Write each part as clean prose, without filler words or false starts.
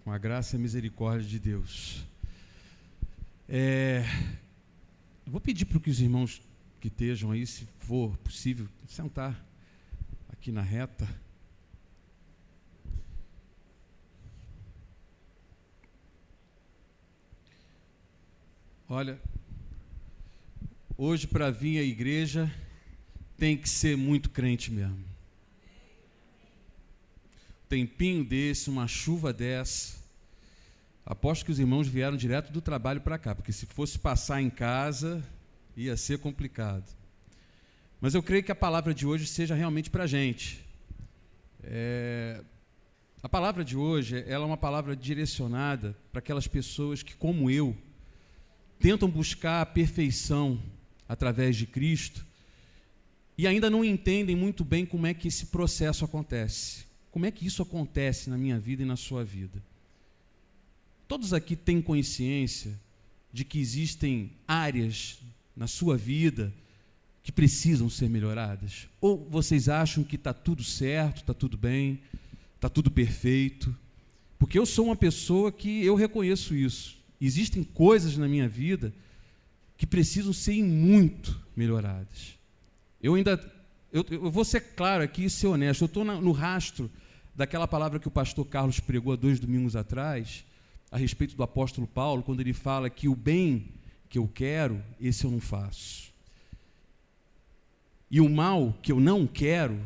com a graça e a misericórdia de Deus. Vou pedir para que os irmãos que estejam aí, se for possível, sentar aqui na reta. Olha, hoje para vir à igreja tem que ser muito crente mesmo. Tempinho desse, uma chuva dessa, aposto que os irmãos vieram direto do trabalho para cá, porque se fosse passar em casa, ia ser complicado. Mas eu creio que a palavra de hoje seja realmente para a gente. A palavra de hoje, ela é uma palavra direcionada para aquelas pessoas que, como eu, tentam buscar a perfeição através de Cristo e ainda não entendem muito bem como é que esse processo acontece. Como é que isso acontece na minha vida e na sua vida? Todos aqui têm consciência de que existem áreas na sua vida que precisam ser melhoradas? Ou vocês acham que está tudo certo, está tudo bem, está tudo perfeito? Porque eu sou uma pessoa que eu reconheço isso. Existem coisas na minha vida que precisam ser muito melhoradas. Eu vou ser claro aqui e ser honesto. Eu estou no rastro daquela palavra que o pastor Carlos pregou há 2 domingos atrás, a respeito do apóstolo Paulo, quando ele fala que o bem que eu quero, esse eu não faço. E o mal que eu não quero,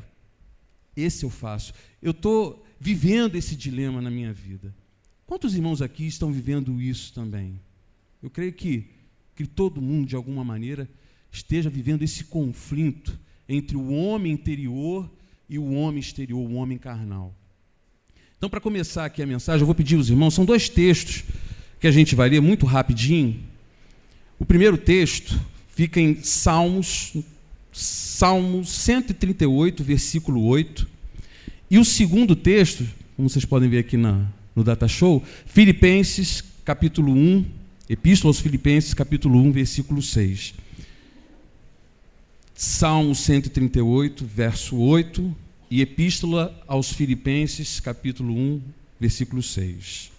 esse eu faço. Eu estou vivendo esse dilema na minha vida. Quantos irmãos aqui estão vivendo isso também? Eu creio que todo mundo, de alguma maneira, esteja vivendo esse conflito entre o homem interior e o homem exterior, o homem carnal. Então, para começar aqui a mensagem, eu vou pedir aos irmãos, são 2 textos que a gente vai ler muito rapidinho. O primeiro texto fica em Salmo 138, versículo 8. E o segundo texto, como vocês podem ver aqui no Data Show, Filipenses, capítulo 1, Epístola aos Filipenses, capítulo 1, versículo 6. Salmo 138, verso 8, e Epístola aos Filipenses, capítulo 1, versículo 6.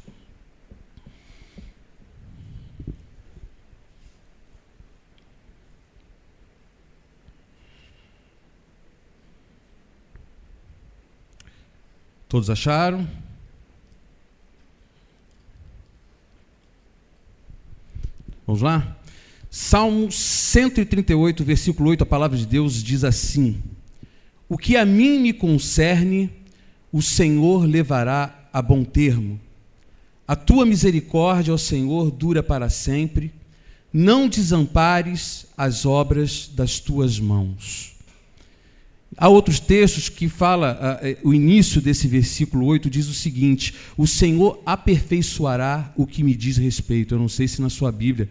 Todos acharam? Vamos lá? Salmo 138, versículo 8, a palavra de Deus diz assim: o que a mim me concerne, o Senhor levará a bom termo. A tua misericórdia, ó Senhor, dura para sempre. Não desampares as obras das tuas mãos. Há outros textos que fala, o início desse versículo 8 diz o seguinte: o Senhor aperfeiçoará o que me diz respeito. Eu não sei se na sua Bíblia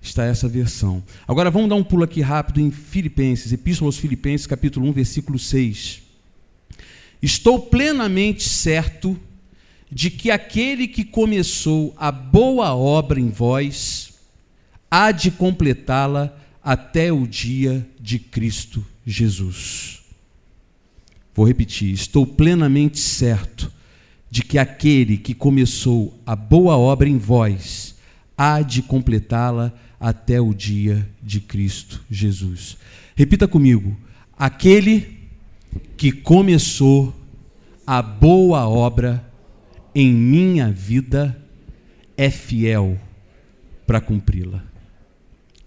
está essa versão. Agora vamos dar um pulo aqui rápido em Filipenses, Epístola aos Filipenses, capítulo 1, versículo 6. Estou plenamente certo de que aquele que começou a boa obra em vós há de completá-la até o dia de Cristo Jesus. Vou repetir, estou plenamente certo de que aquele que começou a boa obra em vós há de completá-la até o dia de Cristo Jesus. Repita comigo, aquele que começou a boa obra em minha vida é fiel para cumpri-la.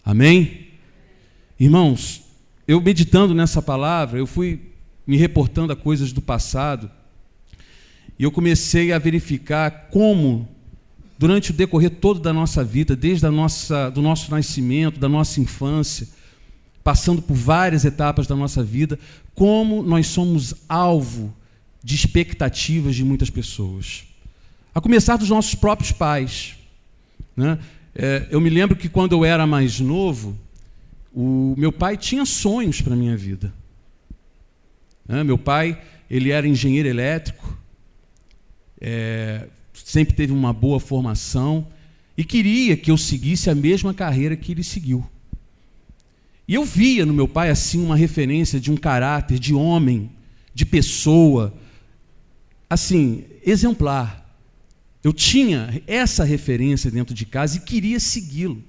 Amém? Irmãos, eu meditando nessa palavra, eu fui me reportando a coisas do passado e eu comecei a verificar como, durante o decorrer todo da nossa vida, desde do nosso nascimento, da nossa infância, passando por várias etapas da nossa vida, como nós somos alvo de expectativas de muitas pessoas. A começar dos nossos próprios pais, né? Eu me lembro que quando eu era mais novo, o meu pai tinha sonhos para a minha vida. Meu pai, ele era engenheiro elétrico, sempre teve uma boa formação e queria que eu seguisse a mesma carreira que ele seguiu. E eu via no meu pai assim uma referência de um caráter, de homem, de pessoa, assim, exemplar. Eu tinha essa referência dentro de casa e queria segui-lo.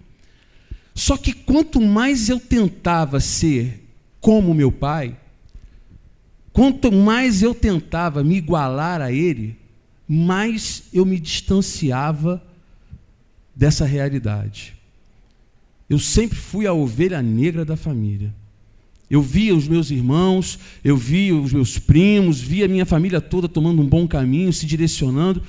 Só que quanto mais eu tentava ser como meu pai, quanto mais eu tentava me igualar a ele, mais eu me distanciava dessa realidade. Eu sempre fui a ovelha negra da família. Eu via os meus irmãos, eu via os meus primos, via a minha família toda tomando um bom caminho, se direcionando,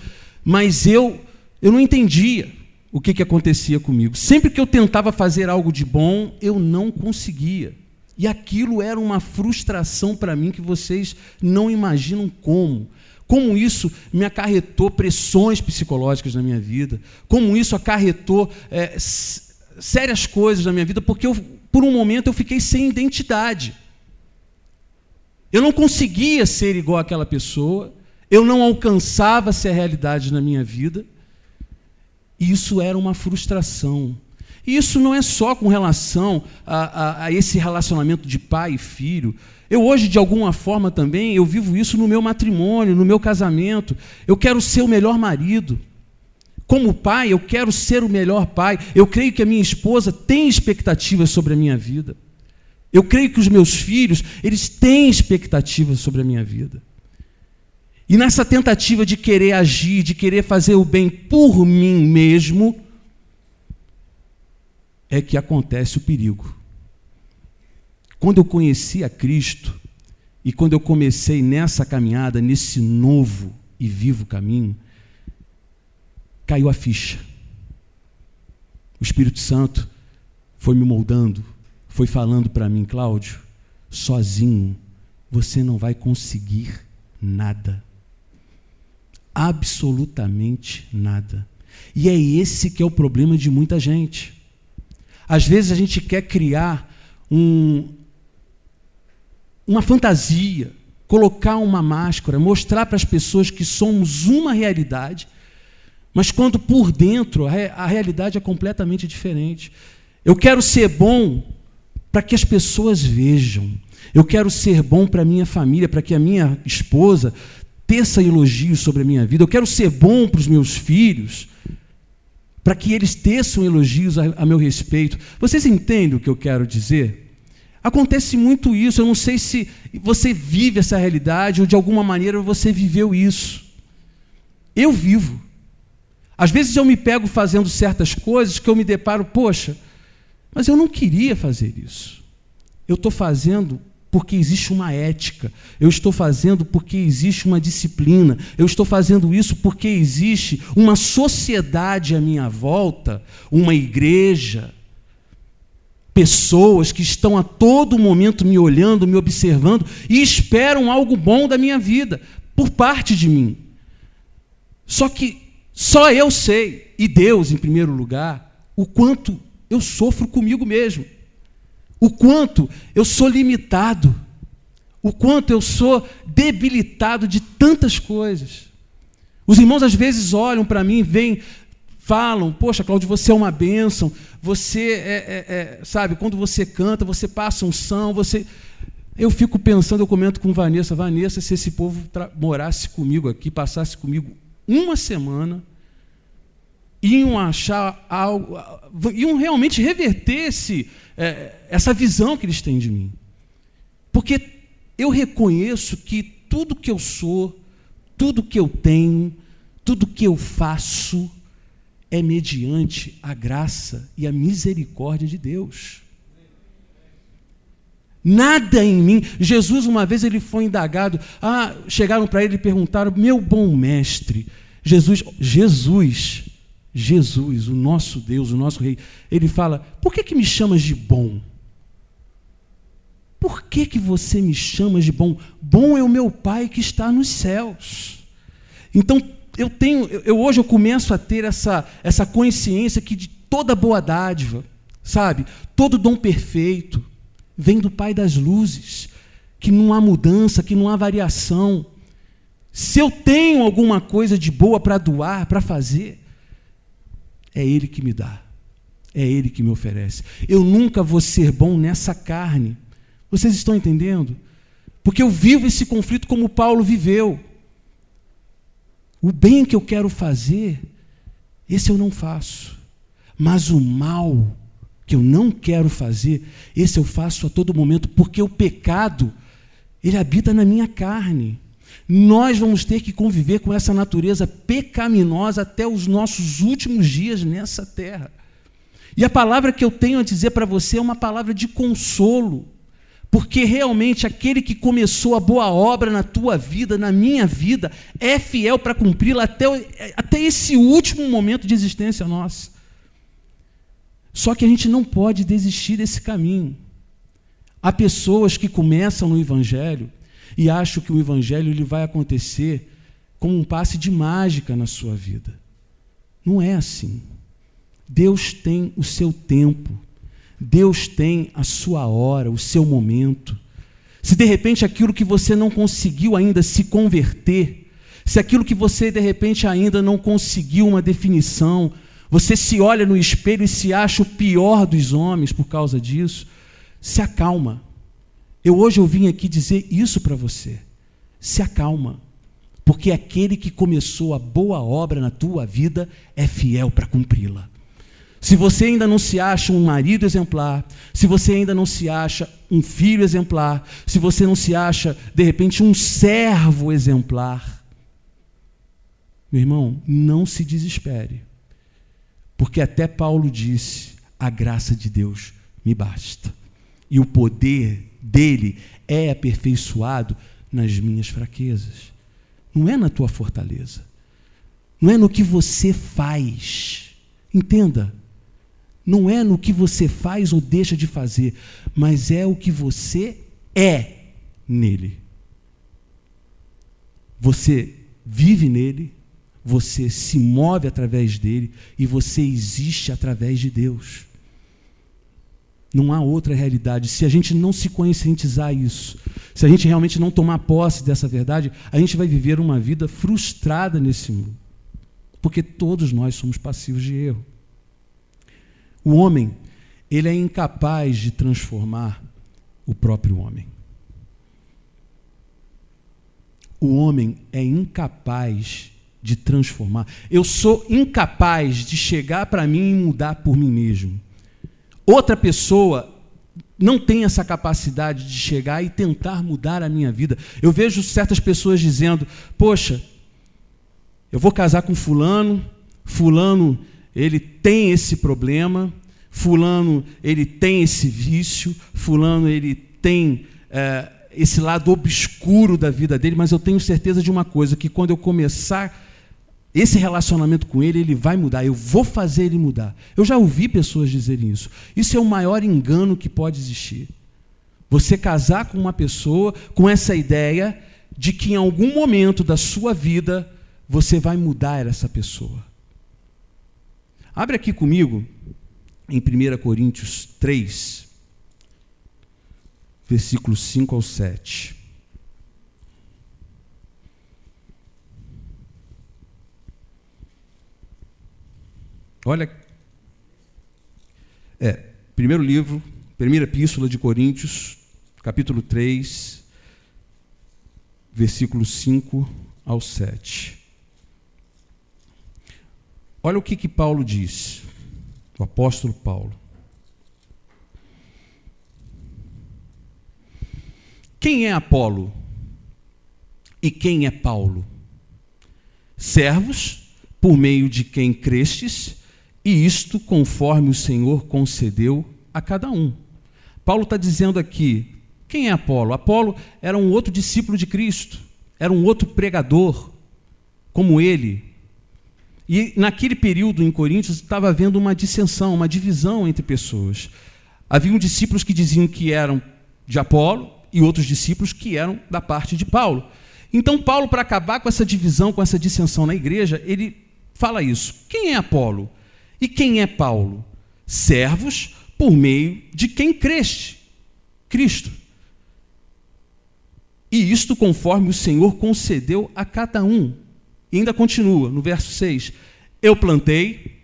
mas eu não entendia o que acontecia comigo. Sempre que eu tentava fazer algo de bom, eu não conseguia. E aquilo era uma frustração para mim que vocês não imaginam como. Como isso me acarretou pressões psicológicas na minha vida, como isso acarretou sérias coisas na minha vida, porque por um momento eu fiquei sem identidade. Eu não conseguia ser igual àquela pessoa, eu não alcançava essa realidade na minha vida, e isso era uma frustração. E isso não é só com relação a esse relacionamento de pai e filho. Eu hoje, de alguma forma também, eu vivo isso no meu matrimônio, no meu casamento. Eu quero ser o melhor marido. Como pai, eu quero ser o melhor pai. Eu creio que a minha esposa tem expectativas sobre a minha vida. Eu creio que os meus filhos, eles têm expectativas sobre a minha vida. E nessa tentativa de querer agir, de querer fazer o bem por mim mesmo, é que acontece o perigo. Quando eu conheci a Cristo, e quando eu comecei nessa caminhada, nesse novo e vivo caminho, caiu a ficha. O Espírito Santo foi me moldando, foi falando para mim: Cláudio, sozinho você não vai conseguir nada. Absolutamente nada. E é esse que é o problema de muita gente. Às vezes a gente quer criar uma fantasia, colocar uma máscara, mostrar para as pessoas que somos uma realidade, mas quando por dentro a realidade é completamente diferente. Eu quero ser bom para que as pessoas vejam. Eu quero ser bom para a minha família, para que a minha esposa teça elogios sobre a minha vida. Eu quero ser bom para os meus filhos, para que eles teçam elogios a meu respeito. Vocês entendem o que eu quero dizer? Acontece muito isso. Eu não sei se você vive essa realidade ou de alguma maneira você viveu isso. Eu vivo. Às vezes eu me pego fazendo certas coisas que eu me deparo, poxa, mas eu não queria fazer isso. Eu estou fazendo porque existe uma ética, eu estou fazendo porque existe uma disciplina, eu estou fazendo isso porque existe uma sociedade à minha volta, uma igreja, pessoas que estão a todo momento me olhando, me observando e esperam algo bom da minha vida, por parte de mim. Só que só eu sei, e Deus em primeiro lugar, o quanto eu sofro comigo mesmo. O quanto eu sou limitado, o quanto eu sou debilitado de tantas coisas. Os irmãos às vezes olham para mim, falam: poxa, Cláudio, você é uma bênção, você sabe, quando você canta, você passa unção, você... Eu fico pensando, eu comento com Vanessa, se esse povo morasse comigo aqui, passasse comigo uma semana, iam achar algo, iam realmente reverter essa visão que eles têm de mim. Porque eu reconheço que tudo que eu sou, tudo que eu tenho, tudo que eu faço é mediante a graça e a misericórdia de Deus. Nada em mim. Jesus, uma vez, ele foi indagado. Chegaram para ele e perguntaram: meu bom mestre, Jesus, o nosso Deus, o nosso Rei, ele fala: por que me chamas de bom? Por que você me chama de bom? Bom é o meu Pai que está nos céus. Então, hoje eu começo a ter essa consciência que de toda boa dádiva, sabe, todo dom perfeito, vem do Pai das luzes, que não há mudança, que não há variação. Se eu tenho alguma coisa de boa para doar, para fazer, é Ele que me dá, é Ele que me oferece. Eu nunca vou ser bom nessa carne. Vocês estão entendendo? Porque eu vivo esse conflito como Paulo viveu. O bem que eu quero fazer, esse eu não faço. Mas o mal que eu não quero fazer, esse eu faço a todo momento, porque o pecado, ele habita na minha carne. Nós vamos ter que conviver com essa natureza pecaminosa até os nossos últimos dias nessa terra. E a palavra que eu tenho a dizer para você é uma palavra de consolo, porque realmente aquele que começou a boa obra na tua vida, na minha vida, é fiel para cumpri-la até esse último momento de existência nossa. Só que a gente não pode desistir desse caminho. Há pessoas que começam no Evangelho e acham que o Evangelho ele vai acontecer como um passe de mágica na sua vida. Não é assim. Deus tem o seu tempo. Deus tem a sua hora, o seu momento. Se de repente aquilo que você não conseguiu ainda se converter, se aquilo que você de repente ainda não conseguiu uma definição, você se olha no espelho e se acha o pior dos homens por causa disso, se acalma. Hoje eu vim aqui dizer isso para você. Se acalma, porque aquele que começou a boa obra na tua vida é fiel para cumpri-la. Se você ainda não se acha um marido exemplar, se você ainda não se acha um filho exemplar, se você não se acha, de repente, um servo exemplar, meu irmão, não se desespere. Porque até Paulo disse, a graça de Deus me basta. E o poder dele é aperfeiçoado nas minhas fraquezas. Não é na tua fortaleza. Não é no que você faz. Entenda. Não é no que você faz ou deixa de fazer, mas é o que você é nele. Você vive nele, você se move através dele e você existe através de Deus. Não há outra realidade. Se a gente não se conscientizar isso, se a gente realmente não tomar posse dessa verdade, a gente vai viver uma vida frustrada nesse mundo. Porque todos nós somos passivos de erro. O homem, ele é incapaz de transformar o próprio homem. O homem é incapaz de transformar. Eu sou incapaz de chegar para mim e mudar por mim mesmo. Outra pessoa não tem essa capacidade de chegar e tentar mudar a minha vida. Eu vejo certas pessoas dizendo, poxa, eu vou casar com fulano, fulano ele tem esse problema, fulano ele tem esse vício, fulano ele tem esse lado obscuro da vida dele, mas eu tenho certeza de uma coisa, que quando eu começar esse relacionamento com ele, ele vai mudar, eu vou fazer ele mudar. Eu já ouvi pessoas dizerem isso. Isso é o maior engano que pode existir. Você casar com uma pessoa com essa ideia de que em algum momento da sua vida você vai mudar essa pessoa. Abre aqui comigo em 1 Coríntios 3, versículos 5 ao 7. Olha, primeira epístola de Coríntios, capítulo 3, versículos 5 ao 7. Olha o que Paulo diz, o apóstolo Paulo. Quem é Apolo? E quem é Paulo? Servos, por meio de quem crestes, e isto conforme o Senhor concedeu a cada um. Paulo está dizendo aqui, quem é Apolo? Apolo era um outro discípulo de Cristo, era um outro pregador, como ele. E naquele período em Coríntios estava havendo uma dissensão, uma divisão entre pessoas. Haviam discípulos que diziam que eram de Apolo e outros discípulos que eram da parte de Paulo. Então Paulo, para acabar com essa divisão, com essa dissensão na igreja, ele fala isso. Quem é Apolo? E quem é Paulo? Servos por meio de quem creste, Cristo. E isto conforme o Senhor concedeu a cada um. E ainda continua, no verso 6. Eu plantei,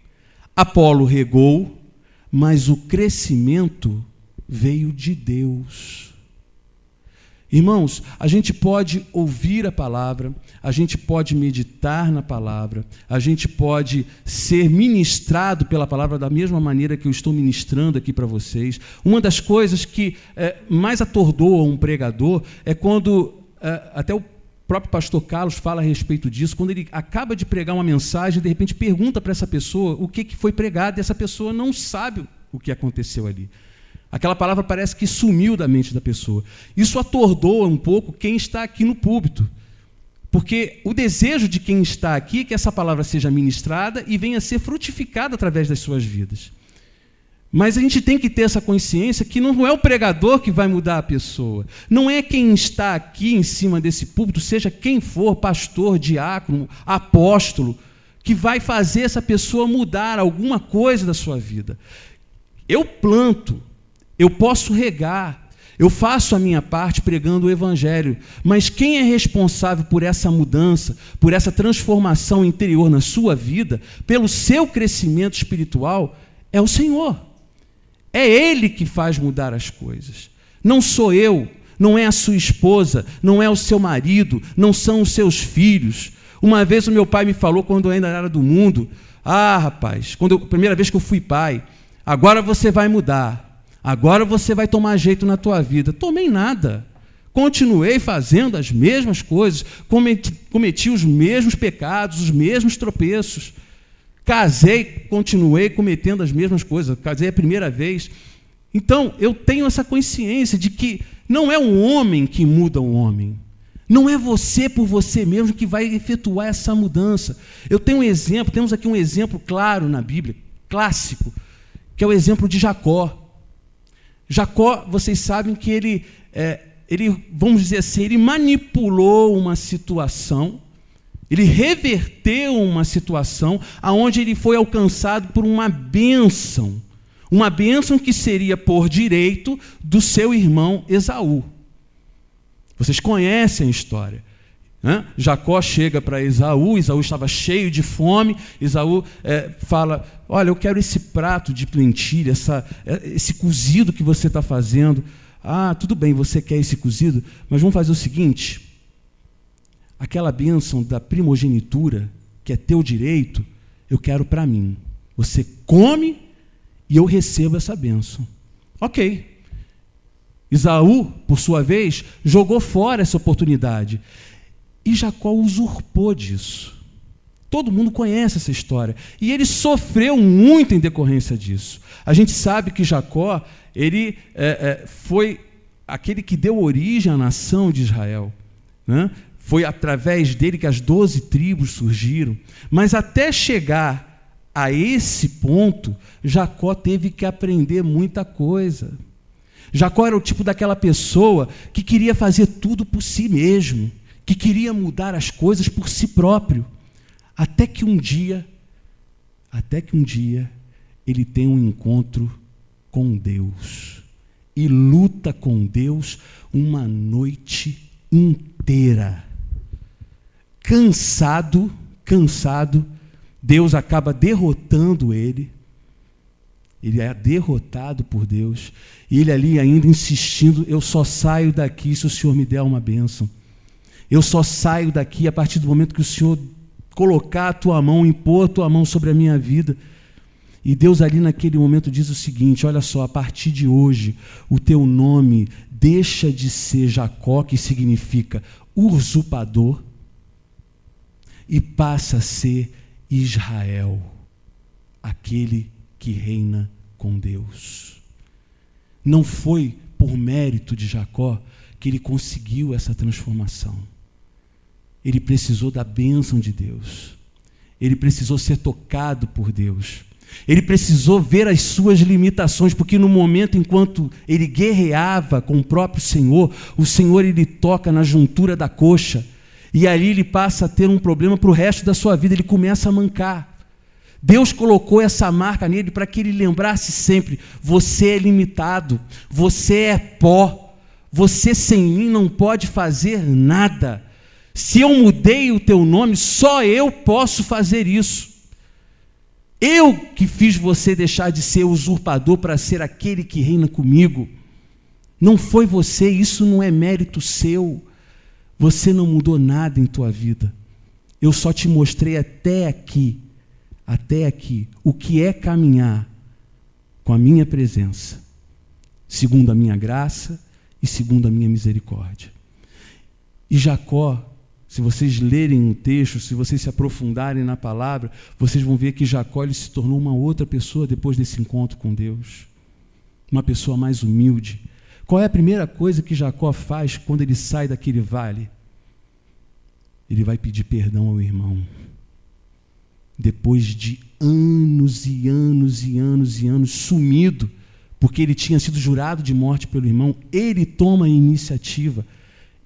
Apolo regou, mas o crescimento veio de Deus. Irmãos, a gente pode ouvir a palavra, a gente pode meditar na palavra, a gente pode ser ministrado pela palavra da mesma maneira que eu estou ministrando aqui para vocês. Uma das coisas que mais atordoa um pregador é quando, até o próprio pastor Carlos fala a respeito disso, quando ele acaba de pregar uma mensagem, de repente pergunta para essa pessoa o que foi pregado, e essa pessoa não sabe o que aconteceu ali. Aquela palavra parece que sumiu da mente da pessoa. Isso atordoa um pouco quem está aqui no púlpito, porque o desejo de quem está aqui é que essa palavra seja ministrada e venha a ser frutificada através das suas vidas. Mas a gente tem que ter essa consciência que não é o pregador que vai mudar a pessoa. Não é quem está aqui em cima desse púlpito, seja quem for, pastor, diácono, apóstolo, que vai fazer essa pessoa mudar alguma coisa da sua vida. Eu planto, eu posso regar, eu faço a minha parte pregando o Evangelho, mas quem é responsável por essa mudança, por essa transformação interior na sua vida, pelo seu crescimento espiritual, é o Senhor. É Ele que faz mudar as coisas. Não sou eu, não é a sua esposa, não é o seu marido, não são os seus filhos. Uma vez o meu pai me falou, quando eu ainda era do mundo, rapaz, primeira vez que eu fui pai, agora você vai mudar. Agora você vai tomar jeito na tua vida. Tomei nada. Continuei fazendo as mesmas coisas, cometi os mesmos pecados, os mesmos tropeços. Casei, continuei cometendo as mesmas coisas. Casei a primeira vez. Então, eu tenho essa consciência de que não é um homem que muda um homem. Não é você por você mesmo que vai efetuar essa mudança. Eu tenho um exemplo, temos aqui um exemplo claro na Bíblia, clássico, que é o exemplo de Jacó. Jacó, vocês sabem que ele, vamos dizer assim, ele manipulou uma situação, ele reverteu uma situação onde ele foi alcançado por uma bênção que seria por direito do seu irmão Esaú. Vocês conhecem a história. Jacó chega para Esaú estava cheio de fome, Esaú fala, olha, eu quero esse prato de lentilha, esse cozido que você está fazendo. Tudo bem, você quer esse cozido, mas vamos fazer o seguinte, aquela bênção da primogenitura, que é teu direito, eu quero para mim. Você come e eu recebo essa bênção. Ok. Esaú, por sua vez, jogou fora essa oportunidade. E Jacó usurpou disso. Todo mundo conhece essa história. E ele sofreu muito em decorrência disso. A gente sabe que Jacó, ele foi aquele que deu origem à nação de Israel. Né? Foi através dele que as 12 tribos surgiram. Mas até chegar a esse ponto, Jacó teve que aprender muita coisa. Jacó era o tipo daquela pessoa que queria fazer tudo por si mesmo, que queria mudar as coisas por si próprio, até que um dia ele tem um encontro com Deus e luta com Deus uma noite inteira. Cansado, Deus acaba derrotando ele. Ele é derrotado por Deus, e ele ali ainda insistindo, eu só saio daqui se o Senhor me der uma bênção. Eu só saio daqui a partir do momento que o Senhor colocar a tua mão, impor a tua mão sobre a minha vida. E Deus ali naquele momento diz o seguinte, olha só, a partir de hoje, o teu nome deixa de ser Jacó, que significa usurpador, e passa a ser Israel, aquele que reina com Deus. Não foi por mérito de Jacó que ele conseguiu essa transformação. Ele precisou da bênção de Deus. Ele precisou ser tocado por Deus. Ele precisou ver as suas limitações, porque no momento enquanto ele guerreava com o próprio Senhor, o Senhor ele toca na juntura da coxa, e ali ele passa a ter um problema para o resto da sua vida, ele começa a mancar. Deus colocou essa marca nele para que ele lembrasse sempre, você é limitado, você é pó, você sem mim não pode fazer nada. Se eu mudei o teu nome, só eu posso fazer isso. Eu que fiz você deixar de ser usurpador para ser aquele que reina comigo. Não foi você, isso não é mérito seu. Você não mudou nada em tua vida. Eu só te mostrei até aqui, o que é caminhar com a minha presença, segundo a minha graça e segundo a minha misericórdia. E Jacó, se vocês lerem o texto, se vocês se aprofundarem na palavra, vocês vão ver que Jacó ele se tornou uma outra pessoa depois desse encontro com Deus. Uma pessoa mais humilde. Qual é a primeira coisa que Jacó faz quando ele sai daquele vale? Ele vai pedir perdão ao irmão. Depois de anos e anos e anos e anos sumido, porque ele tinha sido jurado de morte pelo irmão, ele toma a iniciativa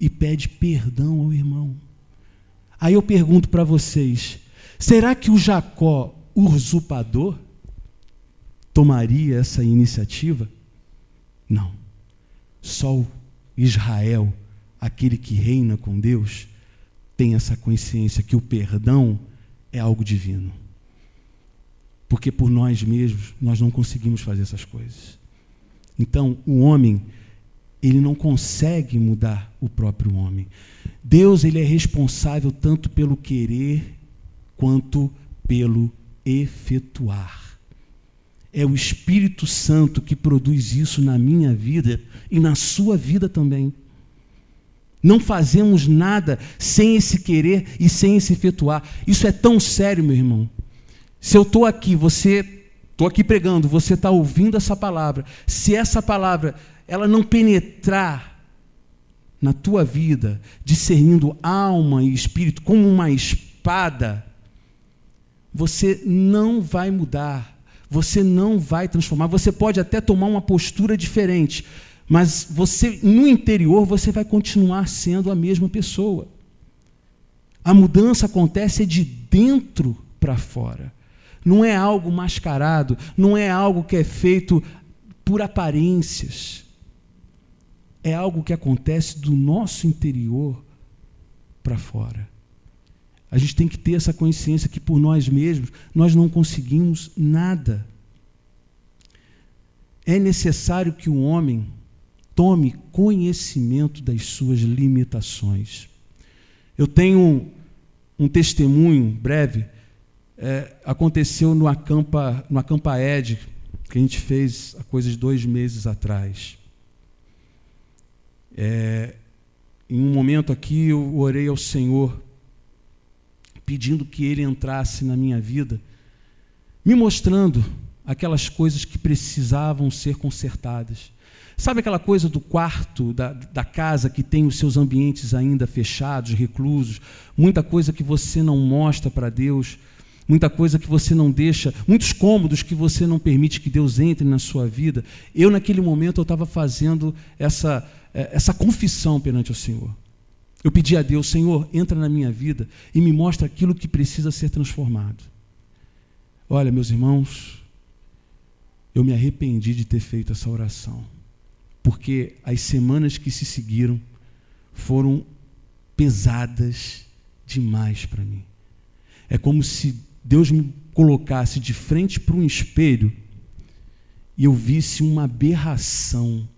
e pede perdão ao irmão. Aí eu pergunto para vocês, será que o Jacó, usurpador, tomaria essa iniciativa? Não. Só o Israel, aquele que reina com Deus, tem essa consciência que o perdão é algo divino. Porque por nós mesmos, nós não conseguimos fazer essas coisas. Então, o homem, ele não consegue mudar o próprio homem. Deus, ele é responsável tanto pelo querer quanto pelo efetuar. É o Espírito Santo que produz isso na minha vida e na sua vida também. Não fazemos nada sem esse querer e sem esse efetuar. Isso é tão sério, meu irmão. Se eu estou aqui, estou aqui pregando, você está ouvindo essa palavra. Se essa palavra ela não penetrar na tua vida, discernindo alma e espírito como uma espada, você não vai mudar, você não vai transformar. Você pode até tomar uma postura diferente, mas você, no interior, você vai continuar sendo a mesma pessoa. A mudança acontece de dentro para fora. Não é algo mascarado, não é algo que é feito por aparências. É algo que acontece do nosso interior para fora. A gente tem que ter essa consciência que por nós mesmos nós não conseguimos nada. É necessário que o homem tome conhecimento das suas limitações. Eu tenho um testemunho breve. Aconteceu no Acampa Ed, que a gente fez há coisa de 2 meses atrás. Em um momento aqui eu orei ao Senhor, pedindo que Ele entrasse na minha vida, me mostrando aquelas coisas que precisavam ser consertadas. Sabe aquela coisa do quarto, da casa que tem os seus ambientes ainda fechados, reclusos, muita coisa que você não mostra para Deus, muita coisa que você não deixa, muitos cômodos que você não permite que Deus entre na sua vida. Eu, naquele momento, eu estava fazendo essa confissão perante o Senhor. Eu pedi a Deus, Senhor, entra na minha vida e me mostra aquilo que precisa ser transformado. Olha, meus irmãos, eu me arrependi de ter feito essa oração, porque as semanas que se seguiram foram pesadas demais para mim. É como se Deus me colocasse de frente para um espelho e eu visse uma aberração,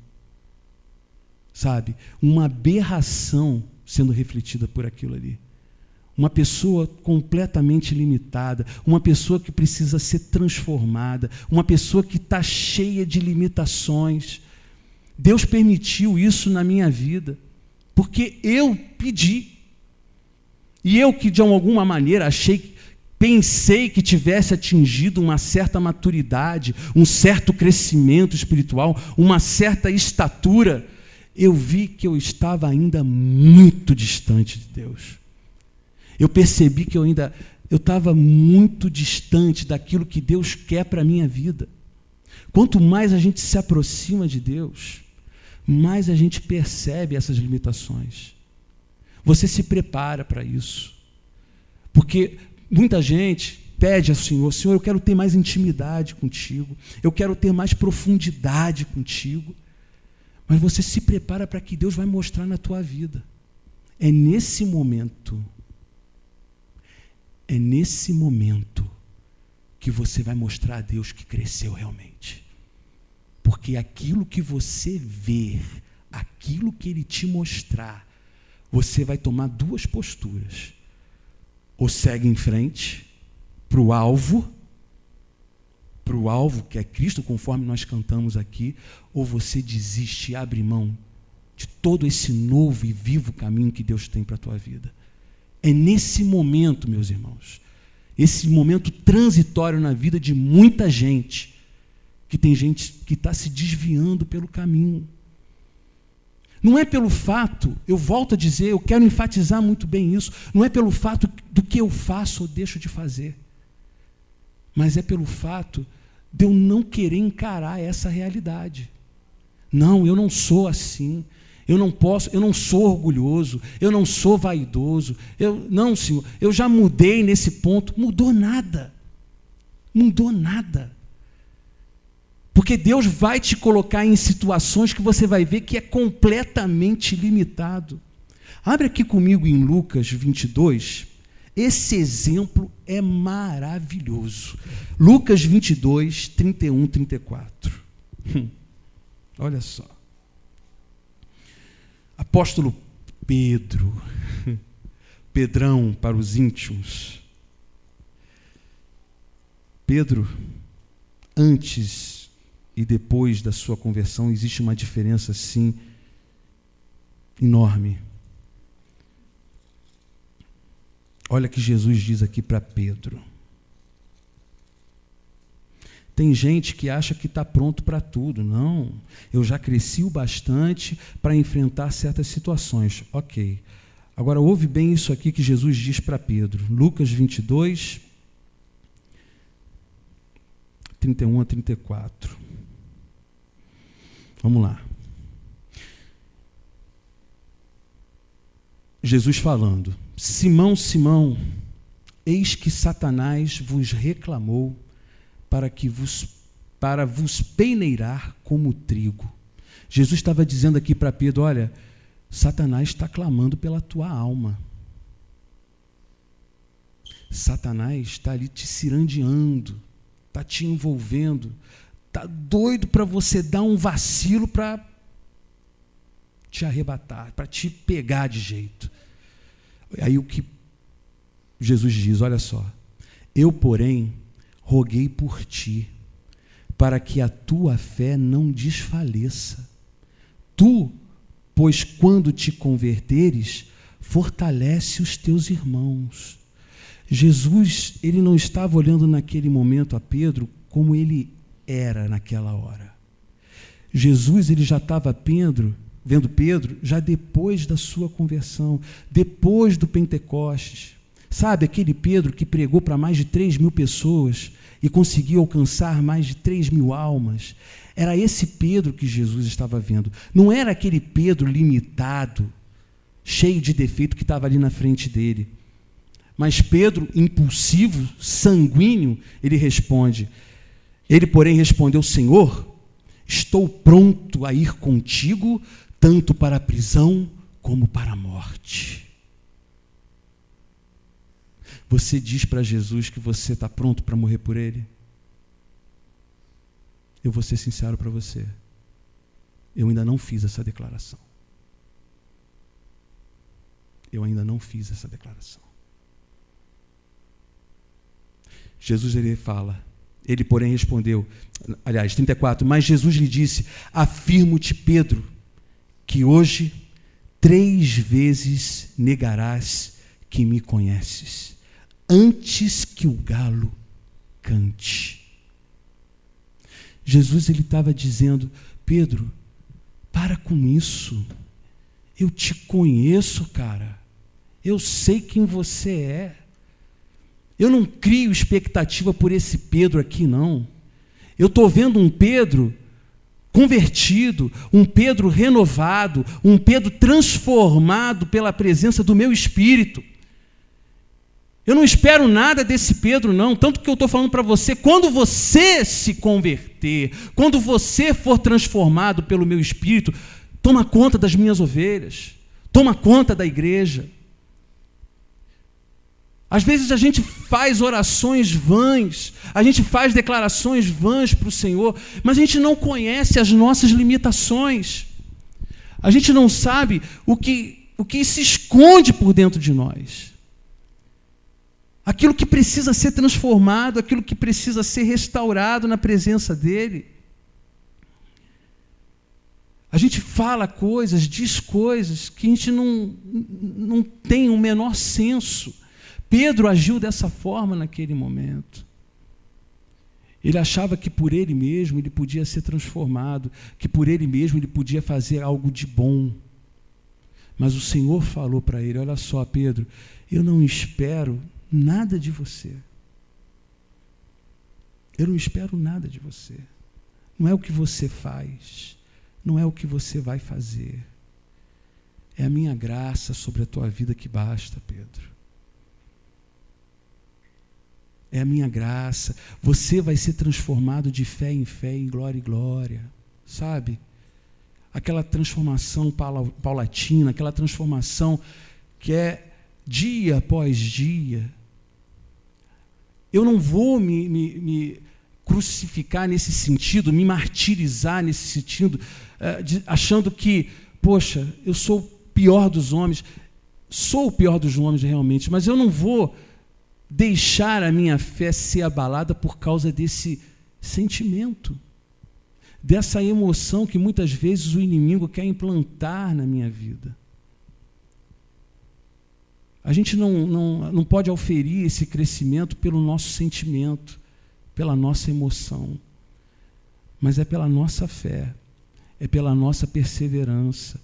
sabe? Uma aberração sendo refletida por aquilo ali. Uma pessoa completamente limitada, uma pessoa que precisa ser transformada, uma pessoa que está cheia de limitações. Deus permitiu isso na minha vida, porque eu pedi. E eu que de alguma maneira pensei que tivesse atingido uma certa maturidade, um certo crescimento espiritual, uma certa estatura, eu vi que eu estava ainda muito distante de Deus. Eu percebi que eu estava muito distante daquilo que Deus quer para a minha vida. Quanto mais a gente se aproxima de Deus, mais a gente percebe essas limitações. Você se prepara para isso. Porque muita gente pede ao Senhor, Senhor, eu quero ter mais intimidade contigo, eu quero ter mais profundidade contigo. Mas você se prepara para que Deus vai mostrar na tua vida. É nesse momento que você vai mostrar a Deus que cresceu realmente. Porque aquilo que você vê aquilo que Ele te mostrar, você vai tomar duas posturas. Ou segue em frente para o alvo que é Cristo, conforme nós cantamos aqui, ou você desiste e abre mão de todo esse novo e vivo caminho que Deus tem para a tua vida. É nesse momento, meus irmãos, esse momento transitório na vida de muita gente, que tem gente que está se desviando pelo caminho. Não é pelo fato, eu volto a dizer, eu quero enfatizar muito bem isso, não é pelo fato do que eu faço ou deixo de fazer, mas é pelo fato de eu não querer encarar essa realidade. Não, eu não sou assim, eu não posso, eu não sou orgulhoso, eu não sou vaidoso, não, Senhor, eu já mudei nesse ponto. Mudou nada, porque Deus vai te colocar em situações que você vai ver que é completamente limitado. Abre aqui comigo em Lucas 22, esse exemplo é maravilhoso. Lucas 22, 31, 34. Olha só. Apóstolo Pedro, Pedrão para os íntimos. Pedro, antes e depois da sua conversão, existe uma diferença, sim, enorme. Olha o que Jesus diz aqui para Pedro. Tem gente que acha que está pronto para tudo. Não, eu já cresci o bastante para enfrentar certas situações. Ok. Agora, ouve bem isso aqui que Jesus diz para Pedro. Lucas 22, 31 a 34. Vamos lá. Jesus falando: Simão, Simão, eis que Satanás vos reclamou para vos peneirar como trigo. Jesus estava dizendo aqui para Pedro: olha, Satanás está clamando pela tua alma. Satanás está ali te cirandeando, está te envolvendo, está doido para você dar um vacilo para te arrebatar, para te pegar de jeito. Aí o que Jesus diz, olha só: eu, porém, roguei por ti, para que a tua fé não desfaleça. Tu, pois, quando te converteres, fortalece os teus irmãos. Jesus, ele não estava olhando naquele momento a Pedro como ele era naquela hora. Jesus, ele já estava vendo Pedro já depois da sua conversão, depois do Pentecostes. Sabe, aquele Pedro que pregou para mais de 3.000 pessoas e conseguiu alcançar mais de 3.000 almas? Era esse Pedro que Jesus estava vendo. Não era aquele Pedro limitado, cheio de defeito que estava ali na frente dele. Mas Pedro, impulsivo, sanguíneo, ele, porém, respondeu: Senhor, estou pronto a ir contigo, tanto para a prisão como para a morte. Você diz para Jesus que você está pronto para morrer por Ele? Eu vou ser sincero para você. Eu ainda não fiz essa declaração. Jesus, ele fala, ele, porém, respondeu, 34, mas Jesus lhe disse: afirmo-te, Pedro, que hoje 3 vezes negarás que me conheces, antes que o galo cante. Jesus, ele estava dizendo: Pedro, para com isso, eu te conheço, cara, eu sei quem você é, eu não crio expectativa por esse Pedro aqui, não. Eu estou vendo um Pedro convertido, um Pedro renovado, um Pedro transformado pela presença do meu Espírito. Eu não espero nada desse Pedro, não. Tanto que eu estou falando para você, quando você se converter, quando você for transformado pelo meu Espírito, toma conta das minhas ovelhas, toma conta da igreja. Às vezes a gente faz orações vãs, a gente faz declarações vãs para o Senhor, mas a gente não conhece as nossas limitações. A gente não sabe o que se esconde por dentro de nós. Aquilo que precisa ser transformado, aquilo que precisa ser restaurado na presença dele. A gente fala coisas, diz coisas que a gente não tem o menor senso. Pedro agiu dessa forma naquele momento. Ele achava que por ele mesmo ele podia ser transformado, que por ele mesmo ele podia fazer algo de bom. Mas o Senhor falou para ele: olha só, Pedro, eu não espero nada de você. Eu não espero nada de você. Não é o que você faz, não é o que você vai fazer. É a minha graça sobre a tua vida que basta, Pedro. É a minha graça. Você vai ser transformado de fé, em glória em glória. Sabe? Aquela transformação paulatina, aquela transformação que é dia após dia. Eu não vou me crucificar nesse sentido, me martirizar nesse sentido, achando que, poxa, eu sou o pior dos homens. Sou o pior dos homens realmente, mas eu não vou deixar a minha fé ser abalada por causa desse sentimento, dessa emoção que muitas vezes o inimigo quer implantar na minha vida. A gente não pode auferir esse crescimento pelo nosso sentimento, pela nossa emoção, mas é pela nossa fé, é pela nossa perseverança.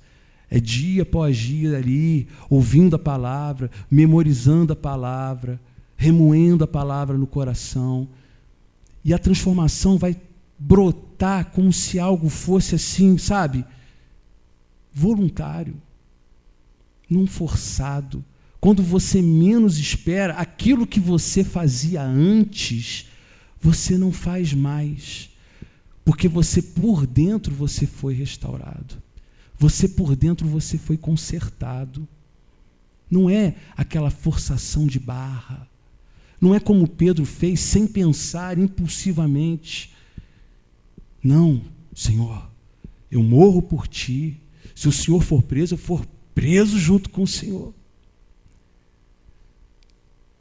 É dia após dia ali, ouvindo a palavra, memorizando a palavra, remoendo a palavra no coração. E a transformação vai brotar como se algo fosse assim, sabe? Voluntário, não forçado. Quando você menos espera, aquilo que você fazia antes, você não faz mais. Porque você por dentro você foi restaurado. Você por dentro você foi consertado. Não é aquela forçação de barra. Não é como Pedro fez, sem pensar, impulsivamente. Não, Senhor, eu morro por ti. Se o Senhor for preso, eu for preso junto com o Senhor.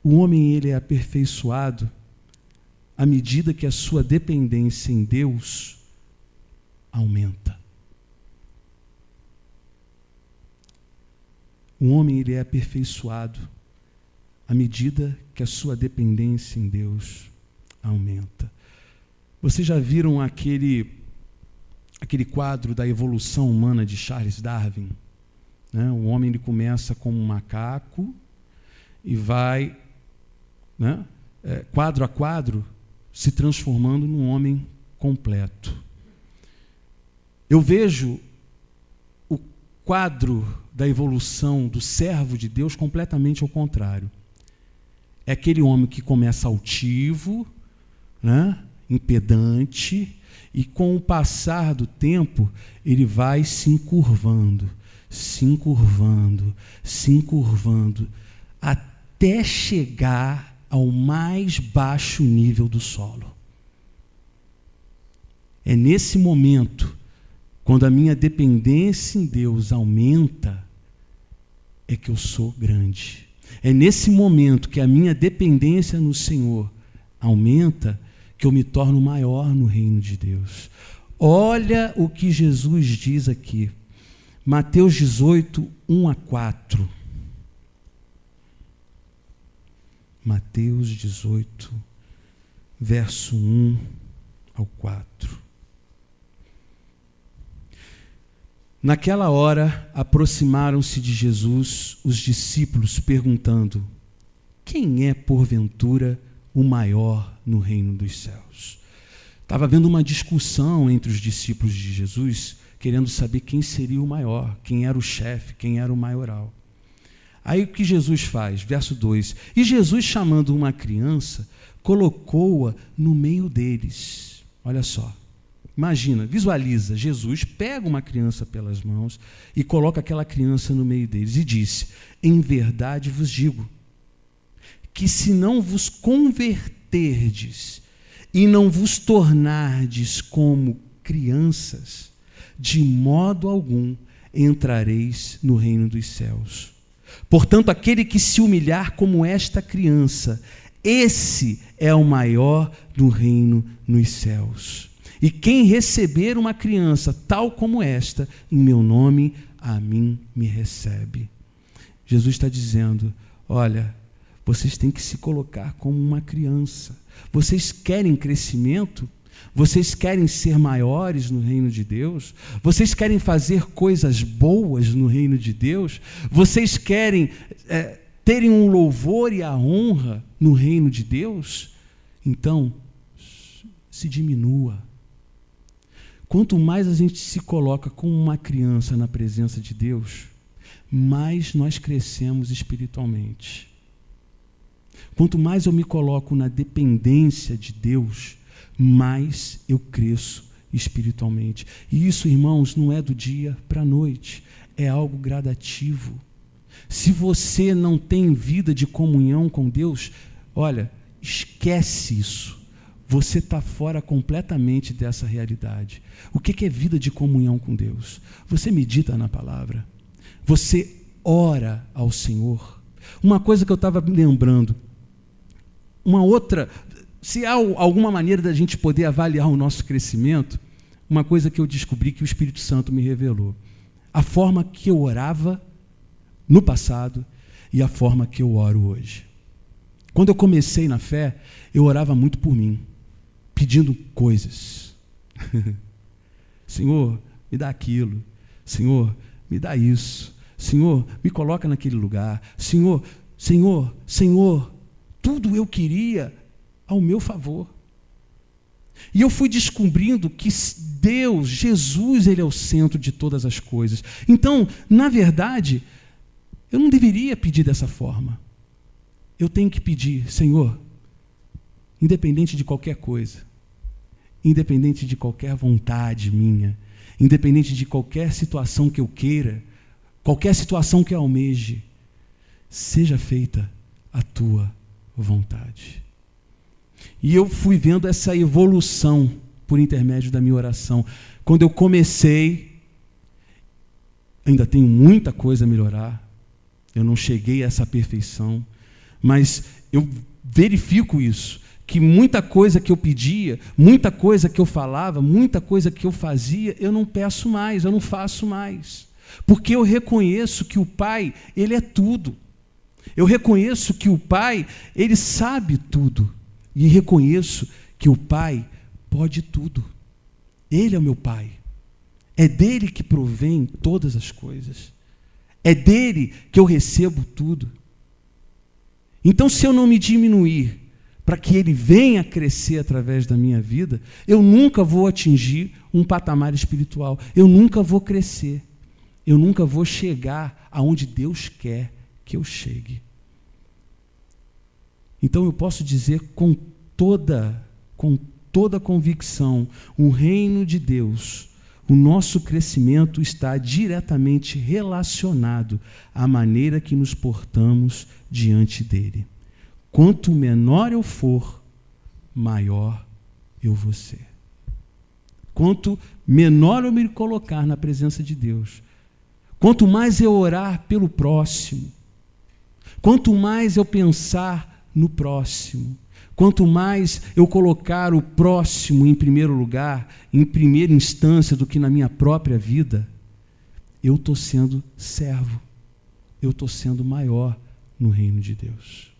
O homem, ele é aperfeiçoado à medida que a sua dependência em Deus aumenta. O homem, ele é aperfeiçoado à medida que a sua dependência em Deus aumenta. Vocês já viram aquele quadro da evolução humana de Charles Darwin? Né? O homem, ele começa como um macaco e vai, né, quadro a quadro, se transformando num homem completo. Eu vejo o quadro da evolução do servo de Deus completamente ao contrário. É aquele homem que começa altivo, né, impedante, e com o passar do tempo, ele vai se encurvando, até chegar ao mais baixo nível do solo. É nesse momento, quando a minha dependência em Deus aumenta, é que eu sou grande. É nesse momento que a minha dependência no Senhor aumenta, que eu me torno maior no reino de Deus. Olha o que Jesus diz aqui. Mateus 18, 1 a 4. Mateus 18, verso 1 ao 4. Naquela hora, aproximaram-se de Jesus os discípulos, perguntando: quem é, porventura, o maior no reino dos céus? Estava havendo uma discussão entre os discípulos de Jesus, querendo saber quem seria o maior, quem era o chefe, quem era o maioral. Aí o que Jesus faz? Verso 2. E Jesus, chamando uma criança, colocou-a no meio deles. Olha só. Imagina, visualiza, Jesus pega uma criança pelas mãos e coloca aquela criança no meio deles e disse: em verdade vos digo, que se não vos converterdes e não vos tornardes como crianças, de modo algum entrareis no reino dos céus. Portanto, aquele que se humilhar como esta criança, esse é o maior do reino nos céus. E quem receber uma criança tal como esta, em meu nome, a mim me recebe. Jesus está dizendo, olha, vocês têm que se colocar como uma criança. Vocês querem crescimento? Vocês querem ser maiores no reino de Deus? Vocês querem fazer coisas boas no reino de Deus? Vocês querem terem um louvor e a honra no reino de Deus? Então, se diminua. Quanto mais a gente se coloca como uma criança na presença de Deus, mais nós crescemos espiritualmente. Quanto mais eu me coloco na dependência de Deus, mais eu cresço espiritualmente. E isso, irmãos, não é do dia para a noite, é algo gradativo. Se você não tem vida de comunhão com Deus, olha, esquece isso. Você está fora completamente dessa realidade. O que é vida de comunhão com Deus? Você medita na palavra, você ora ao Senhor. Uma coisa que eu estava me lembrando, uma outra, se há alguma maneira da gente poder avaliar o nosso crescimento, uma coisa que eu descobri que o Espírito Santo me revelou. A forma que eu orava no passado e a forma que eu oro hoje. Quando eu comecei na fé, eu orava muito por mim, pedindo coisas. Senhor, me dá aquilo. Senhor, me dá isso. Senhor, me coloca naquele lugar. Senhor, tudo eu queria ao meu favor. E eu fui descobrindo que Deus, Jesus, Ele é o centro de todas as coisas. Então, na verdade, eu não deveria pedir dessa forma. Eu tenho que pedir, Senhor, independente de qualquer coisa, independente de qualquer vontade minha, independente de qualquer situação que eu queira, qualquer situação que eu almeje, seja feita a tua vontade. E eu fui vendo essa evolução por intermédio da minha oração. Quando eu comecei, ainda tenho muita coisa a melhorar, eu não cheguei a essa perfeição, mas eu verifico isso, que muita coisa que eu pedia, muita coisa que eu falava, muita coisa que eu fazia, eu não peço mais, eu não faço mais. Porque eu reconheço que o Pai, Ele é tudo. Eu reconheço que o Pai, Ele sabe tudo. E reconheço que o Pai pode tudo. Ele é o meu Pai. É dele que provém todas as coisas. É dele que eu recebo tudo. Então, se eu não me diminuir para que Ele venha crescer através da minha vida, eu nunca vou atingir um patamar espiritual. Eu nunca vou crescer. Eu nunca vou chegar aonde Deus quer que eu chegue. Então eu posso dizer com toda convicção, o reino de Deus, o nosso crescimento está diretamente relacionado à maneira que nos portamos diante dele. Quanto menor eu for, maior eu vou ser. Quanto menor eu me colocar na presença de Deus, quanto mais eu orar pelo próximo, quanto mais eu pensar no próximo, quanto mais eu colocar o próximo em primeiro lugar, em primeira instância do que na minha própria vida, eu estou sendo servo, eu estou sendo maior no reino de Deus.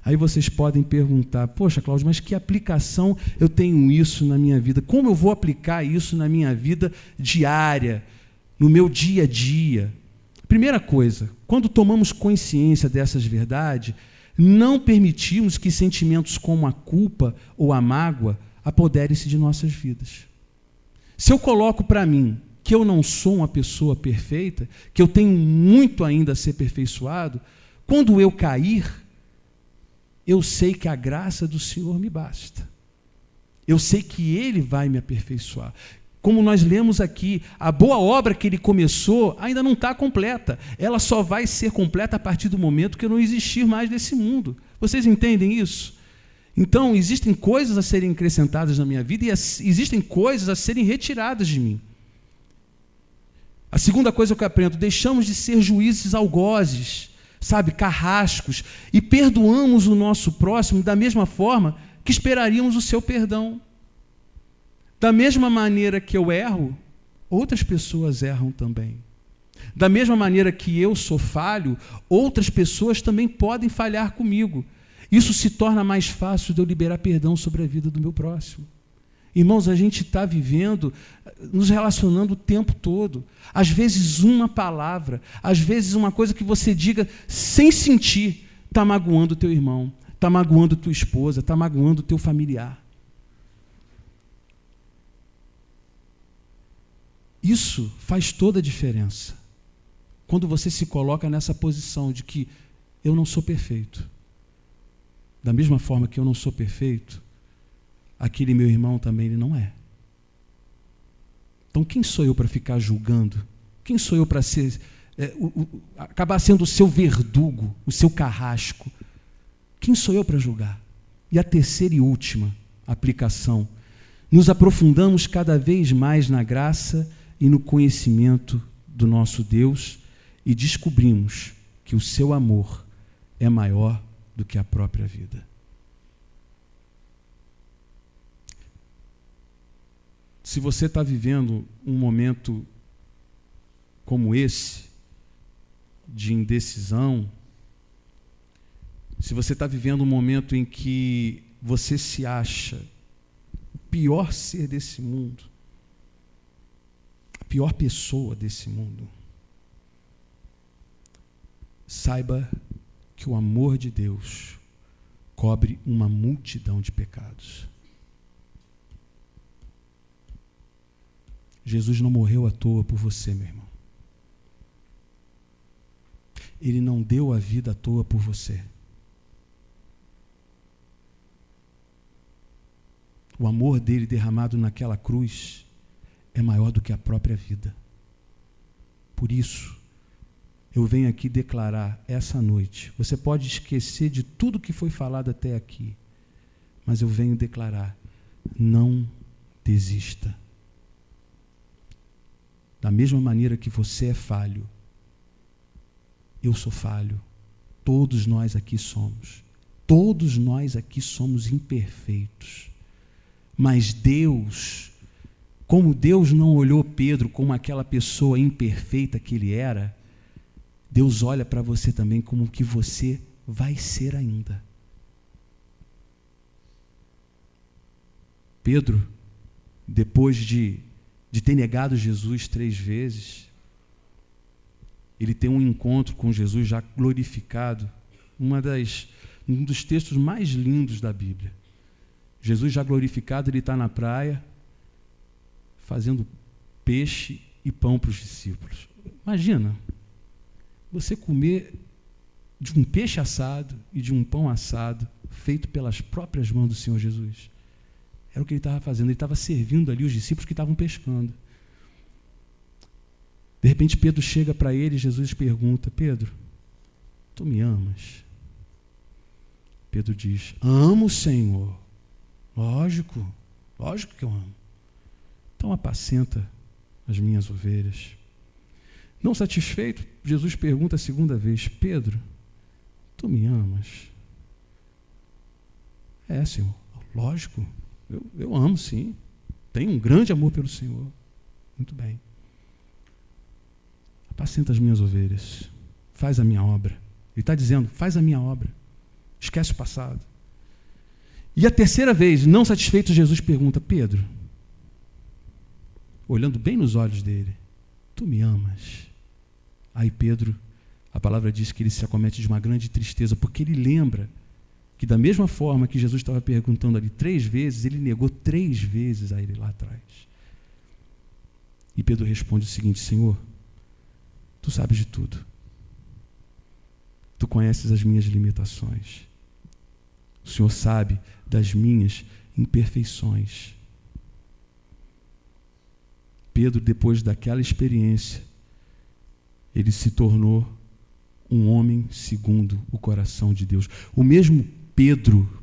Aí vocês podem perguntar, poxa, Cláudio, mas que aplicação eu tenho isso na minha vida? Como eu vou aplicar isso na minha vida diária, no meu dia a dia? Primeira coisa, quando tomamos consciência dessas verdades, não permitimos que sentimentos como a culpa ou a mágoa apoderem-se de nossas vidas. Se eu coloco para mim que eu não sou uma pessoa perfeita, que eu tenho muito ainda a ser aperfeiçoado, quando eu cair, eu sei que a graça do Senhor me basta. Eu sei que Ele vai me aperfeiçoar. Como nós lemos aqui, a boa obra que Ele começou ainda não está completa. Ela só vai ser completa a partir do momento que eu não existir mais nesse mundo. Vocês entendem isso? Então, existem coisas a serem acrescentadas na minha vida e existem coisas a serem retiradas de mim. A segunda coisa que eu aprendo, deixamos de ser juízes algozes, sabe, carrascos, e perdoamos o nosso próximo da mesma forma que esperaríamos o seu perdão. Da mesma maneira que eu erro, outras pessoas erram também. Da mesma maneira que eu sou falho, outras pessoas também podem falhar comigo. Isso se torna mais fácil de eu liberar perdão sobre a vida do meu próximo. Irmãos, a gente está vivendo, nos relacionando o tempo todo. Às vezes uma palavra, às vezes uma coisa que você diga sem sentir, está magoando o teu irmão, está magoando a tua esposa, está magoando o teu familiar. Isso faz toda a diferença. Quando você se coloca nessa posição de que eu não sou perfeito. Da mesma forma que eu não sou perfeito, aquele meu irmão também ele não é. Então quem sou eu para ficar julgando? Quem sou eu para ser, acabar sendo o seu verdugo, o seu carrasco? Quem sou eu para julgar? E a terceira e última aplicação. Nos aprofundamos cada vez mais na graça e no conhecimento do nosso Deus e descobrimos que o seu amor é maior do que a própria vida. Se você está vivendo um momento como esse, de indecisão, se você está vivendo um momento em que você se acha o pior ser desse mundo, a pior pessoa desse mundo, saiba que o amor de Deus cobre uma multidão de pecados. Jesus não morreu à toa por você, meu irmão. Ele não deu a vida à toa por você. O amor dele derramado naquela cruz é maior do que a própria vida. Por isso, eu venho aqui declarar essa noite. Você pode esquecer de tudo que foi falado até aqui, mas eu venho declarar: não desista. Da mesma maneira que você é falho, eu sou falho. Todos nós aqui somos. Todos nós aqui somos imperfeitos. Mas Deus, como Deus não olhou Pedro como aquela pessoa imperfeita que ele era, Deus olha para você também como que você vai ser ainda. Pedro, depois de ter negado Jesus 3 vezes, ele tem um encontro com Jesus já glorificado, um dos textos mais lindos da Bíblia. Jesus já glorificado, ele está na praia, fazendo peixe e pão para os discípulos. Imagina, você comer de um peixe assado e de um pão assado, feito pelas próprias mãos do Senhor Jesus. Era o que ele estava fazendo, ele estava servindo ali os discípulos que estavam pescando. De repente Pedro chega para ele e Jesus pergunta: Pedro, tu me amas? Pedro diz: amo, Senhor. Lógico que eu amo. Então apacenta as minhas ovelhas. Não satisfeito, Jesus pergunta a segunda vez: Pedro, tu me amas? É, Senhor, lógico, eu amo sim. Tenho um grande amor pelo Senhor. Muito bem. Apacenta as minhas ovelhas. Faz a minha obra. Ele está dizendo: faz a minha obra. Esquece o passado. E a terceira vez, não satisfeito, Jesus pergunta: Pedro, olhando bem nos olhos dele, tu me amas? Aí Pedro, a palavra diz que ele se acomete de uma grande tristeza, porque ele lembra que da mesma forma que Jesus estava perguntando ali 3 vezes, ele negou 3 vezes a ele lá atrás. E Pedro responde o seguinte: Senhor, tu sabes de tudo. Tu conheces as minhas limitações. O Senhor sabe das minhas imperfeições. Pedro, depois daquela experiência, ele se tornou um homem segundo o coração de Deus. O mesmo Pedro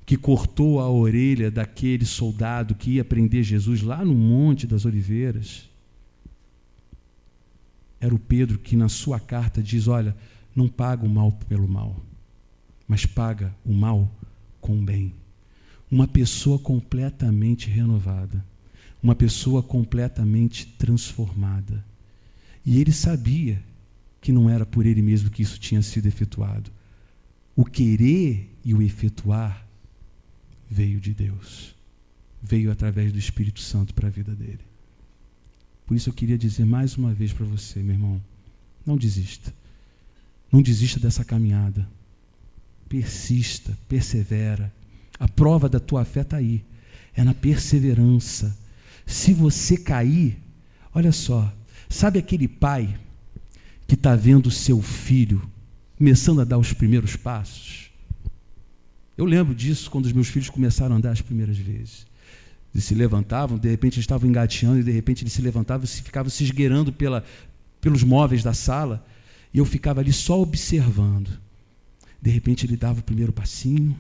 que cortou a orelha daquele soldado que ia prender Jesus lá no Monte das Oliveiras, era o Pedro que na sua carta diz, olha, não paga o mal pelo mal, mas paga o mal com o bem. Uma pessoa completamente renovada, uma pessoa completamente transformada. E ele sabia que não era por ele mesmo que isso tinha sido efetuado. O querer e o efetuar veio de Deus. Veio através do Espírito Santo para a vida dele. Por isso eu queria dizer mais uma vez para você, meu irmão, não desista. Não desista dessa caminhada. Persista, persevera. A prova da tua fé está aí. É na perseverança. Se você cair, olha só, sabe aquele pai que está vendo o seu filho começando a dar os primeiros passos? Eu lembro disso quando os meus filhos começaram a andar as primeiras vezes. Eles se levantavam, de repente eles estavam engateando, e de repente eles se levantavam e ficavam se esgueirando pelos móveis da sala, e eu ficava ali só observando. De repente ele dava o primeiro passinho,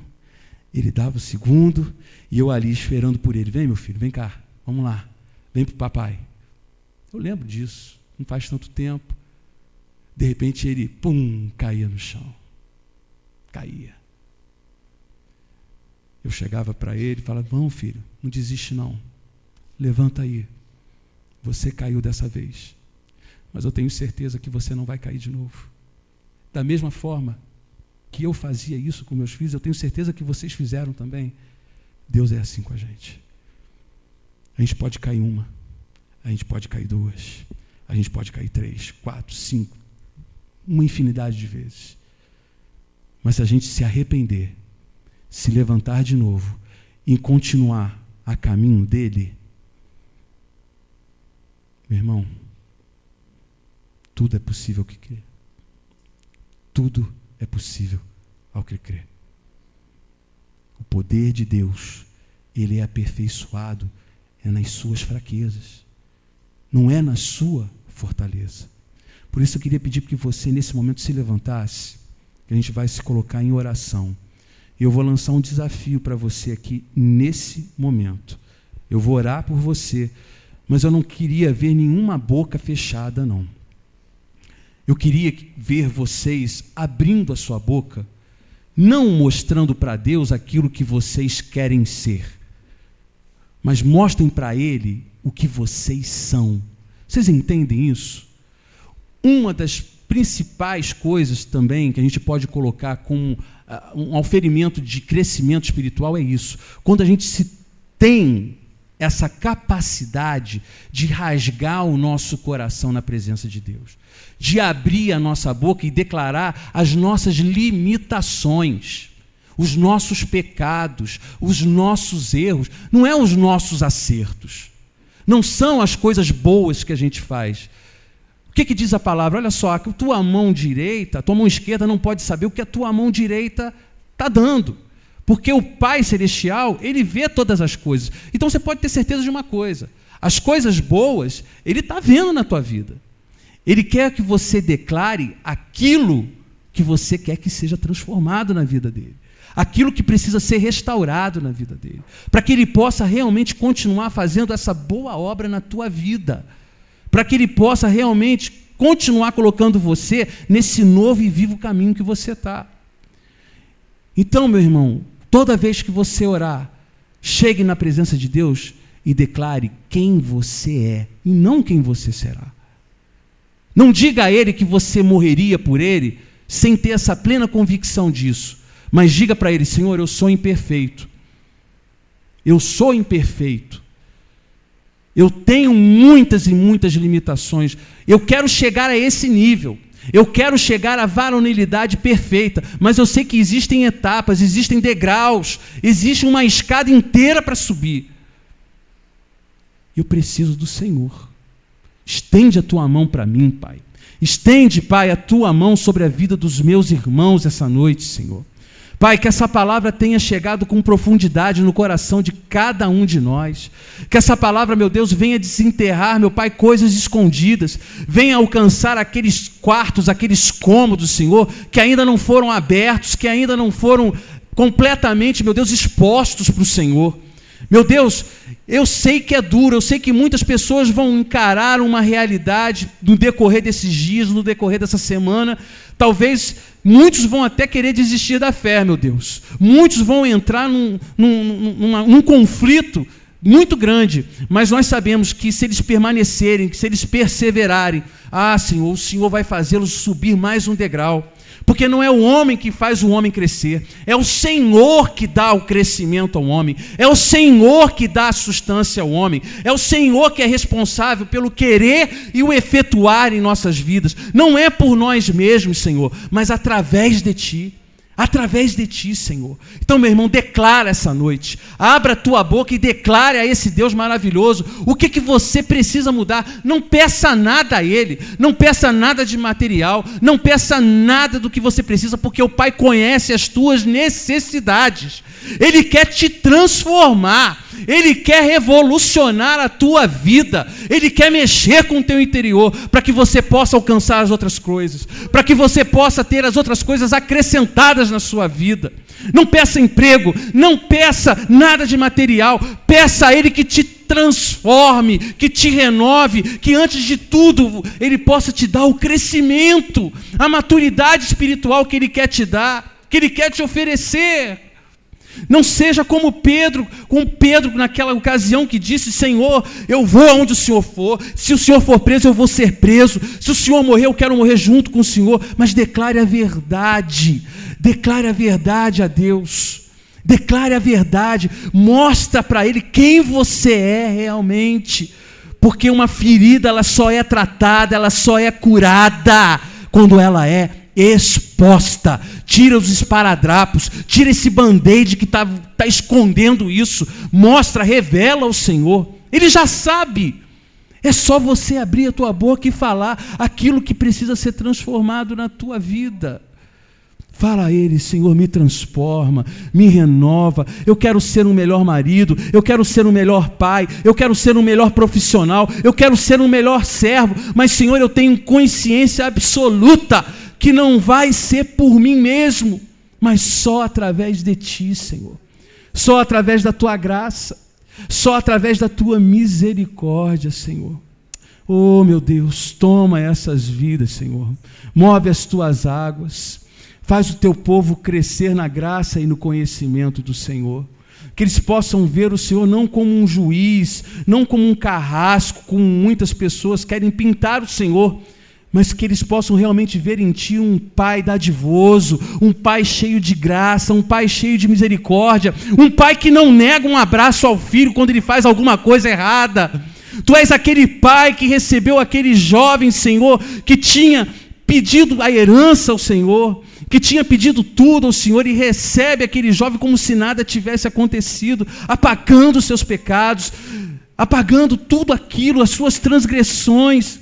ele dava o segundo, e eu ali esperando por ele. Vem, meu filho, vem cá, vamos lá, vem para o papai. Eu lembro disso, não faz tanto tempo. De repente ele, pum, caía no chão. Caía. Eu chegava para ele e falava, não, filho, não desiste não. Levanta aí. Você caiu dessa vez. Mas eu tenho certeza que você não vai cair de novo. Da mesma forma que eu fazia isso com meus filhos, eu tenho certeza que vocês fizeram também. Deus é assim com a gente. A gente pode cair uma, a gente pode cair duas, a gente pode cair 3, 4, 5, uma infinidade de vezes. Mas se a gente se arrepender, se levantar de novo e continuar a caminho dele, meu irmão, tudo é possível ao que crê. Tudo é possível ao que crê. O poder de Deus, ele é aperfeiçoado nas suas fraquezas, não é na sua fortaleza. Por isso eu queria pedir que você nesse momento se levantasse, que a gente vai se colocar em oração. E eu vou lançar um desafio para você aqui nesse momento. Eu vou orar por você, mas eu não queria ver nenhuma boca fechada, não. Eu queria ver vocês abrindo a sua boca, não mostrando para Deus aquilo que vocês querem ser, mas mostrem para Ele o que vocês são. Vocês entendem isso? Uma das principais coisas também que a gente pode colocar como um oferimento de crescimento espiritual é isso. Quando a gente tem essa capacidade de rasgar o nosso coração na presença de Deus, de abrir a nossa boca e declarar as nossas limitações, os nossos pecados, os nossos erros, não é os nossos acertos, não são as coisas boas que a gente faz. O que diz a palavra? Olha só, que a tua mão direita, a tua mão esquerda não pode saber o que a tua mão direita está dando, porque o Pai Celestial, Ele vê todas as coisas. Então você pode ter certeza de uma coisa, as coisas boas, Ele está vendo na tua vida. Ele quer que você declare aquilo que você quer que seja transformado na vida dele, aquilo que precisa ser restaurado na vida dele, para que Ele possa realmente continuar fazendo essa boa obra na tua vida, para que Ele possa realmente continuar colocando você nesse novo e vivo caminho que você está. Então, meu irmão, toda vez que você orar, chegue na presença de Deus e declare quem você é e não quem você será. Não diga a Ele que você morreria por Ele sem ter essa plena convicção disso, mas diga para Ele, Senhor, eu sou imperfeito. Eu sou imperfeito. Eu tenho muitas e muitas limitações. Eu quero chegar a esse nível. Eu quero chegar à varonilidade perfeita. Mas eu sei que existem etapas, existem degraus, existe uma escada inteira para subir. Eu preciso do Senhor. Estende a tua mão para mim, Pai. Estende, Pai, a tua mão sobre a vida dos meus irmãos essa noite, Senhor. Pai, que essa palavra tenha chegado com profundidade no coração de cada um de nós. Que essa palavra, meu Deus, venha desenterrar, meu Pai, coisas escondidas. Venha alcançar aqueles quartos, aqueles cômodos, Senhor, que ainda não foram abertos, que ainda não foram completamente, meu Deus, expostos para o Senhor. Meu Deus, eu sei que é duro, eu sei que muitas pessoas vão encarar uma realidade no decorrer desses dias, no decorrer dessa semana. Talvez muitos vão até querer desistir da fé, meu Deus. Muitos vão entrar num conflito muito grande, mas nós sabemos que se eles permanecerem, que se eles perseverarem, Senhor, o Senhor vai fazê-los subir mais um degrau. Porque não é o homem que faz o homem crescer, é o Senhor que dá o crescimento ao homem, é o Senhor que dá a sustância ao homem, é o Senhor que é responsável pelo querer e o efetuar em nossas vidas. Não é por nós mesmos, Senhor, mas através de Ti. Através de Ti, Senhor. Então, meu irmão, declara essa noite. Abra a tua boca e declare a esse Deus maravilhoso o que você precisa mudar. Não peça nada a Ele. Não peça nada de material. Não peça nada do que você precisa, porque o Pai conhece as tuas necessidades. Ele quer te transformar. Ele quer revolucionar a tua vida. Ele quer mexer com o teu interior para que você possa alcançar as outras coisas, para que você possa ter as outras coisas acrescentadas na sua vida. Não peça emprego, não peça nada de material. Peça a Ele que te transforme, que te renove, que antes de tudo Ele possa te dar o crescimento, a maturidade espiritual que Ele quer te dar, que Ele quer te oferecer. Não seja como Pedro naquela ocasião que disse: Senhor, eu vou aonde o Senhor for, se o Senhor for preso eu vou ser preso, se o Senhor morrer eu quero morrer junto com o Senhor. Mas declare a verdade a Deus, declare a verdade, mostra para Ele quem você é realmente, porque uma ferida ela só é tratada, ela só é curada quando ela é exposta. Tira os esparadrapos, tira esse band-aid que está escondendo isso, mostra, revela ao Senhor. Ele já sabe, é só você abrir a tua boca e falar aquilo que precisa ser transformado na tua vida. Fala a Ele: Senhor, me transforma, me renova, eu quero ser um melhor marido, eu quero ser um melhor pai, eu quero ser um melhor profissional, eu quero ser um melhor servo, mas Senhor, eu tenho consciência absoluta que não vai ser por mim mesmo, mas só através de Ti, Senhor, só através da Tua graça, só através da Tua misericórdia, Senhor. Oh, meu Deus, toma essas vidas, Senhor, move as Tuas águas, faz o Teu povo crescer na graça e no conhecimento do Senhor, que eles possam ver o Senhor não como um juiz, não como um carrasco, como muitas pessoas querem pintar o Senhor, mas que eles possam realmente ver em Ti um Pai dadivoso, um Pai cheio de graça, um Pai cheio de misericórdia, um Pai que não nega um abraço ao filho quando ele faz alguma coisa errada. Tu és aquele Pai que recebeu aquele jovem, Senhor, que tinha pedido a herança ao Senhor, que tinha pedido tudo ao Senhor, e recebe aquele jovem como se nada tivesse acontecido, apagando os seus pecados, apagando tudo aquilo, as suas transgressões.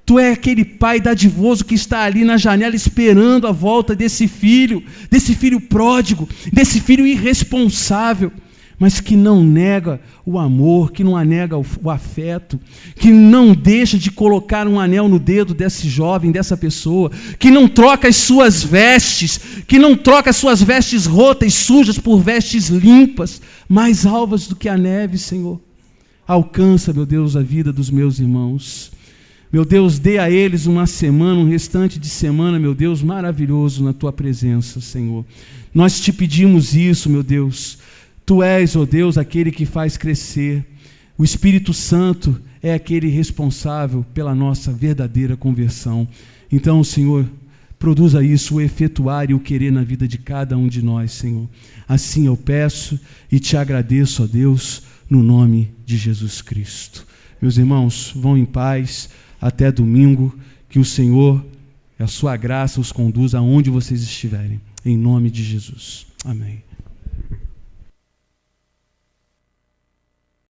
Tu é aquele Pai dadivoso que está ali na janela esperando a volta desse filho pródigo, desse filho irresponsável, mas que não nega o amor, que não nega o afeto, que não deixa de colocar um anel no dedo desse jovem, dessa pessoa, que não troca as suas vestes, que não troca as suas vestes rotas e sujas por vestes limpas, mais alvas do que a neve, Senhor. Alcança, meu Deus, a vida dos meus irmãos. Meu Deus, dê a eles uma semana, um restante de semana, meu Deus, maravilhoso na Tua presença, Senhor. Nós Te pedimos isso, meu Deus. Tu és, ó Deus, aquele que faz crescer. O Espírito Santo é aquele responsável pela nossa verdadeira conversão. Então, Senhor, produza isso, o efetuar e o querer na vida de cada um de nós, Senhor. Assim eu peço e Te agradeço, ó Deus, no nome de Jesus Cristo. Meus irmãos, vão em paz. Até domingo, que o Senhor, a sua graça os conduza aonde vocês estiverem. Em nome de Jesus. Amém.